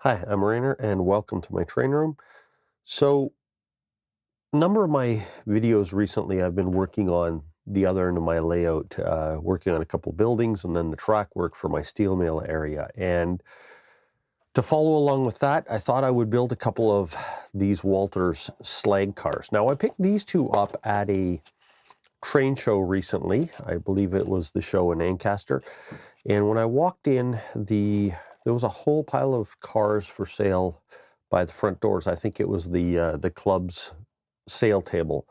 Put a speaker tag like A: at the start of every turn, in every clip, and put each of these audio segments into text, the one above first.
A: Hi, I'm Rainer and welcome to my train room. So, a number of my videos recently, I've been working on the other end of my layout, working on a couple buildings and then the track work for my steel mill area. And to follow along with that, I thought I would build a couple of these Walther's Slag cars. Now, I picked these two up at a train show recently. I believe it was the show in Ancaster. And when I walked in, there was a whole pile of cars for sale by the front doors. I think it was the club's sale table.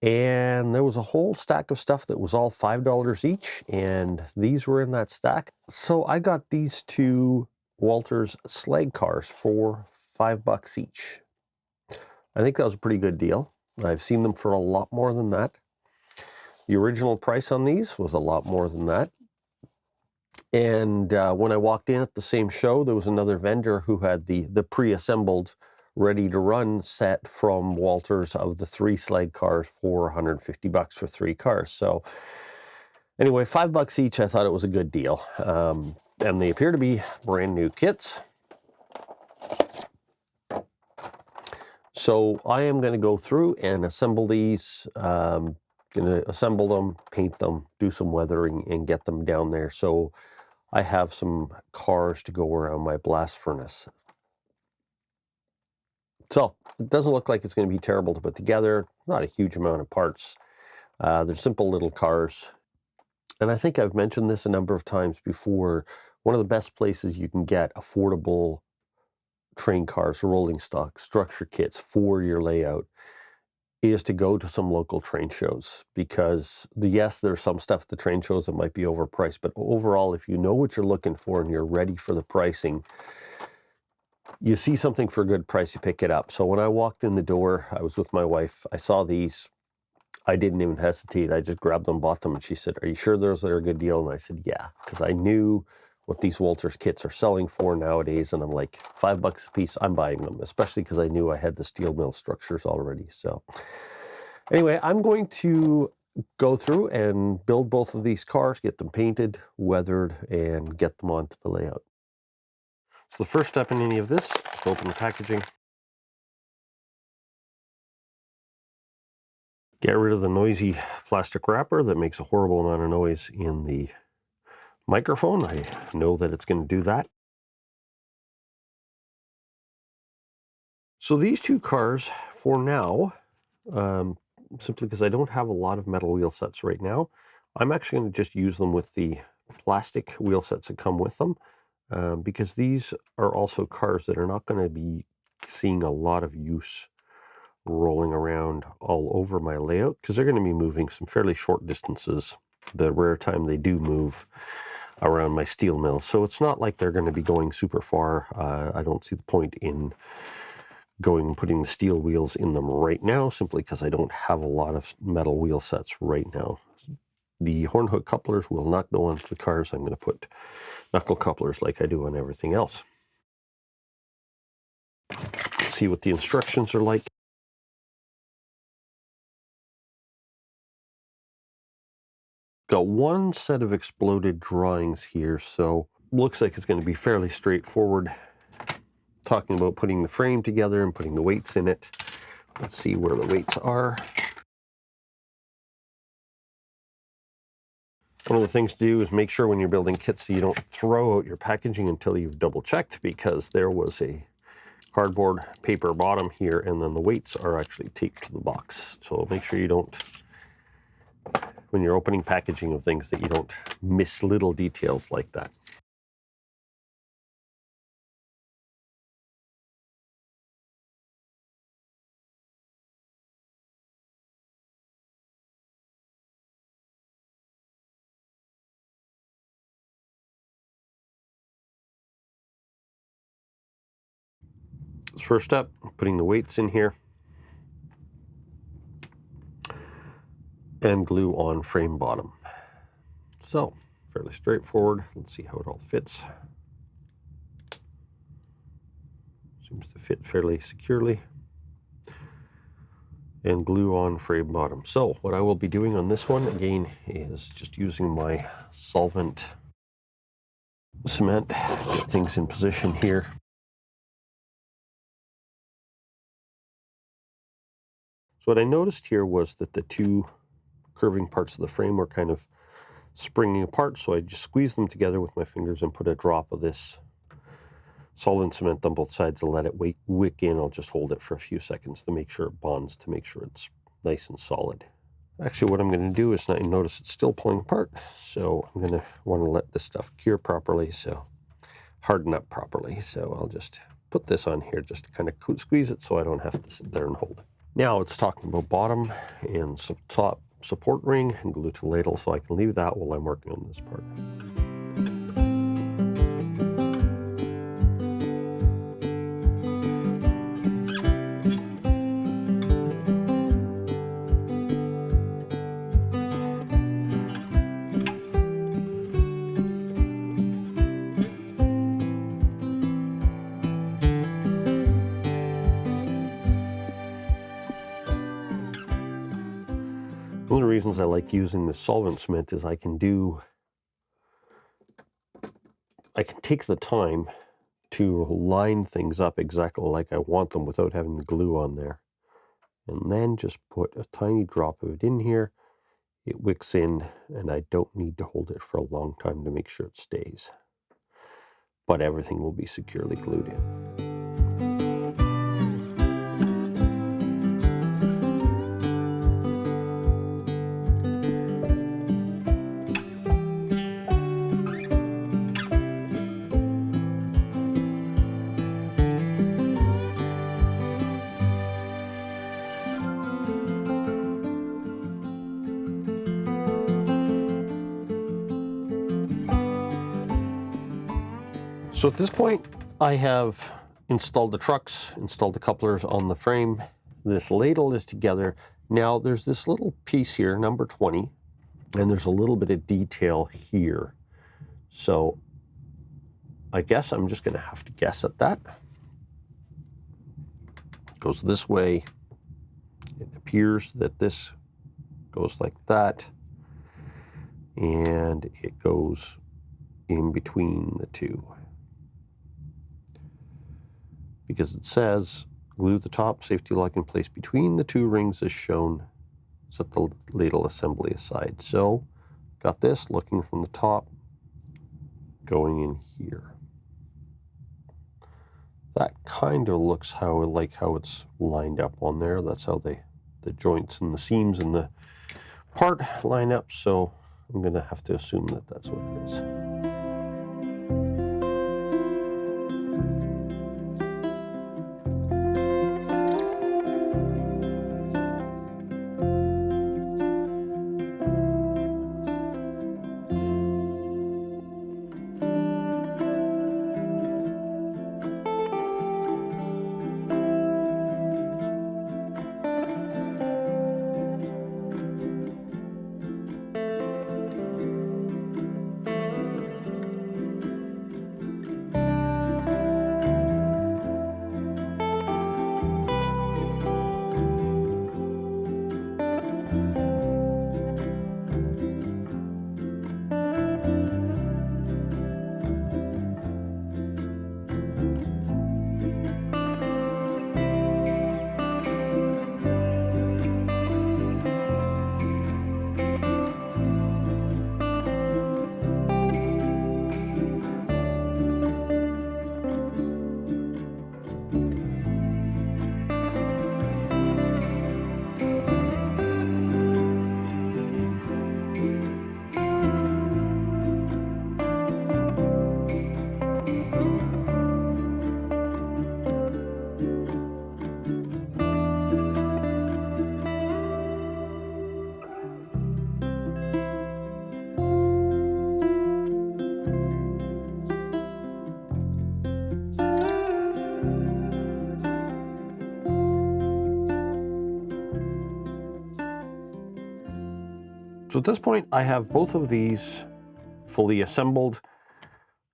A: And there was a whole stack of stuff that was all $5 each, and these were in that stack. So I got these two Walther's Slag cars for $5 each. I think that was a pretty good deal. I've seen them for a lot more than that. The original price on these was a lot more than that. And when I walked in at the same show, there was another vendor who had the pre-assembled, ready-to-run set from Walther's of the 3 Slag cars for $150 for 3 cars. So anyway, $5 each, I thought it was a good deal. And they appear to be brand new kits. So I am going to go through and assemble these. Going to assemble them, paint them, do some weathering, and get them down there. So I have some cars to go around my blast furnace. So it doesn't look like it's going to be terrible to put together. Not a huge amount of parts. They're simple little cars. And I think I've mentioned this a number of times before. One of the best places you can get affordable train cars, rolling stock, structure kits for your layout is to go to some local train shows, because yes, there's some stuff at the train shows that might be overpriced, but overall, if you know what you're looking for and you're ready for the pricing, you see something for a good price, you pick it up. So when I walked in the door, I was with my wife, I saw these, I didn't even hesitate, I just grabbed them, bought them, and she said, "Are you sure those are a good deal?" And I said, "Yeah," because I knew what these Walther's kits are selling for nowadays, and I'm like, $5 a piece, I'm buying them, especially because I knew I had the steel mill structures already. So anyway, I'm going to go through and build both of these cars, get them painted, weathered, and get them onto the layout. So the first step in any of this is to open the packaging. Get rid of the noisy plastic wrapper that makes a horrible amount of noise in the microphone. I know that it's going to do that. So these two cars, for now, simply because I don't have a lot of metal wheel sets right now, I'm actually going to just use them with the plastic wheel sets that come with them, because these are also cars that are not going to be seeing a lot of use rolling around all over my layout, because they're going to be moving some fairly short distances the rare time they do move around my steel mill. So it's not like they're going to be going super far. I don't see the point in going and putting the steel wheels in them right now, simply because I don't have a lot of metal wheel sets right now. The horn hook couplers will not go onto the cars. I'm going to put knuckle couplers like I do on everything else. Let's see what the instructions are like. Got one set of exploded drawings here, so looks like it's going to be fairly straightforward. Talking about putting the frame together and putting the weights in it. Let's see where the weights are. One of the things to do is make sure when you're building kits that you don't throw out your packaging until you've double checked, because there was a cardboard paper bottom here, and then the weights are actually taped to the box. So make sure you don't, when you're opening packaging of things, that you don't miss little details like that. First step, putting the weights in here and glue on frame bottom. So fairly straightforward. Let's see how it all fits. Seems to fit fairly securely. And glue on frame bottom. So what I will be doing on this one again is just using my solvent cement, get things in position here. So what I noticed here was that the two curving parts of the frame were kind of springing apart, so I just squeezed them together with my fingers and put a drop of this solvent cement on both sides and let it wick in. I'll just hold it for a few seconds to make sure it bonds, to make sure it's nice and solid. Actually, what I'm going to do is not notice it's still pulling apart, so I'm going to want to let this stuff cure properly, so harden up properly. So I'll just put this on here just to kind of squeeze it so I don't have to sit there and hold it. Now it's talking about bottom and some top support ring and glue to ladle, so I can leave that while I'm working on this part. One of the reasons I like using this solvent cement is I can take the time to line things up exactly like I want them without having the glue on there. And then just put a tiny drop of it in here. It wicks in, and I don't need to hold it for a long time to make sure it stays. But everything will be securely glued in. So at this point, I have installed the trucks, installed the couplers on the frame. This ladle is together. Now there's this little piece here, number 20, and there's a little bit of detail here. So I guess I'm just gonna have to guess at that. It goes this way. It appears that this goes like that, and it goes in between the two. Because it says, glue the top safety lock in place between the two rings as shown. Set the ladle assembly aside. So, got this looking from the top, going in here. That kind of looks how it's lined up on there. That's how the joints and the seams and the part line up. So I'm gonna have to assume that that's what it is. So at this point, I have both of these fully assembled.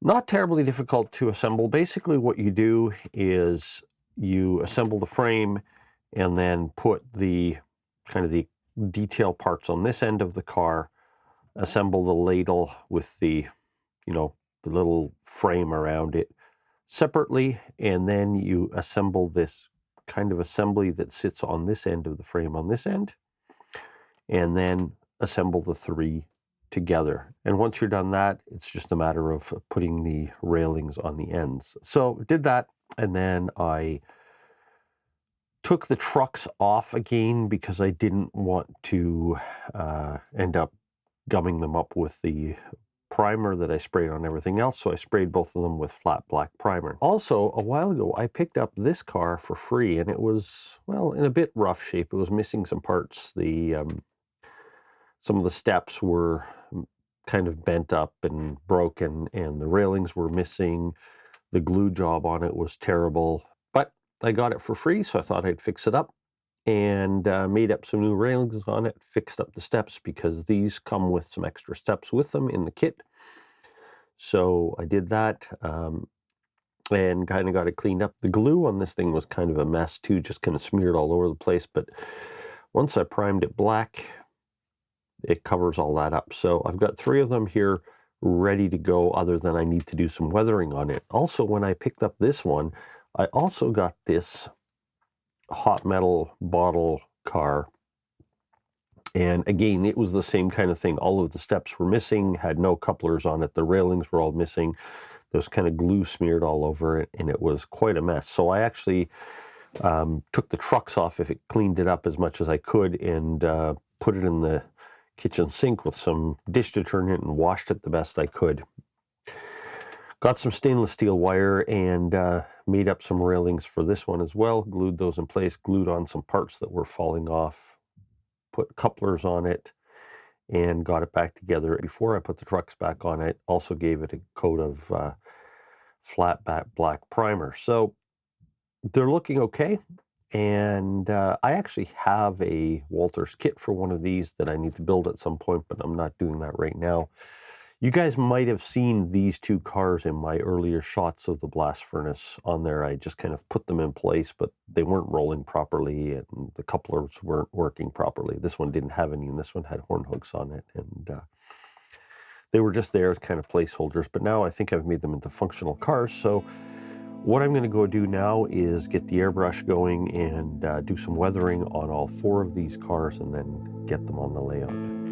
A: Not terribly difficult to assemble. Basically what you do is you assemble the frame and then put the kind of the detail parts on this end of the car, assemble the ladle with the, the little frame around it separately, and then you assemble this kind of assembly that sits on this end of the frame on this end, and then assemble the three together. And once you're done that, it's just a matter of putting the railings on the ends. So did that, and then I took the trucks off again because I didn't want to end up gumming them up with the primer that I sprayed on everything else, so I sprayed both of them with flat black primer. Also, a while ago, I picked up this car for free, and it was, well, in a bit rough shape. It was missing some parts. Some of the steps were kind of bent up and broken, and the railings were missing. The glue job on it was terrible, but I got it for free, so I thought I'd fix it up, and made up some new railings on it, fixed up the steps, because these come with some extra steps with them in the kit. So I did that, and kind of got it cleaned up. The glue on this thing was kind of a mess too, just kind of smeared all over the place, but once I primed it black, it covers all that up. So I've got 3 of them here ready to go, other than I need to do some weathering on it. Also, when I picked up this one, I also got this hot metal bottle car, and again, it was the same kind of thing. All of the steps were missing, had no couplers on it, the railings were all missing, there was kind of glue smeared all over it, and it was quite a mess. So I actually took the trucks off, if it cleaned it up as much as I could, and put it in the kitchen sink with some dish detergent and washed it the best I could. Got some stainless steel wire and made up some railings for this one as well, glued those in place, glued on some parts that were falling off, put couplers on it, and got it back together. Before I put the trucks back on it, also gave it a coat of flat black primer. So they're looking okay. And I actually have a Walther's kit for one of these that I need to build at some point, but I'm not doing that right now. You guys might have seen these 2 cars in my earlier shots of the blast furnace on there. I just kind of put them in place, but they weren't rolling properly, and the couplers weren't working properly. This one didn't have any, and this one had horn hooks on it, and they were just there as kind of placeholders. But now I think I've made them into functional cars, so what I'm going to go do now is get the airbrush going and do some weathering on all 4 of these cars, and then get them on the layout.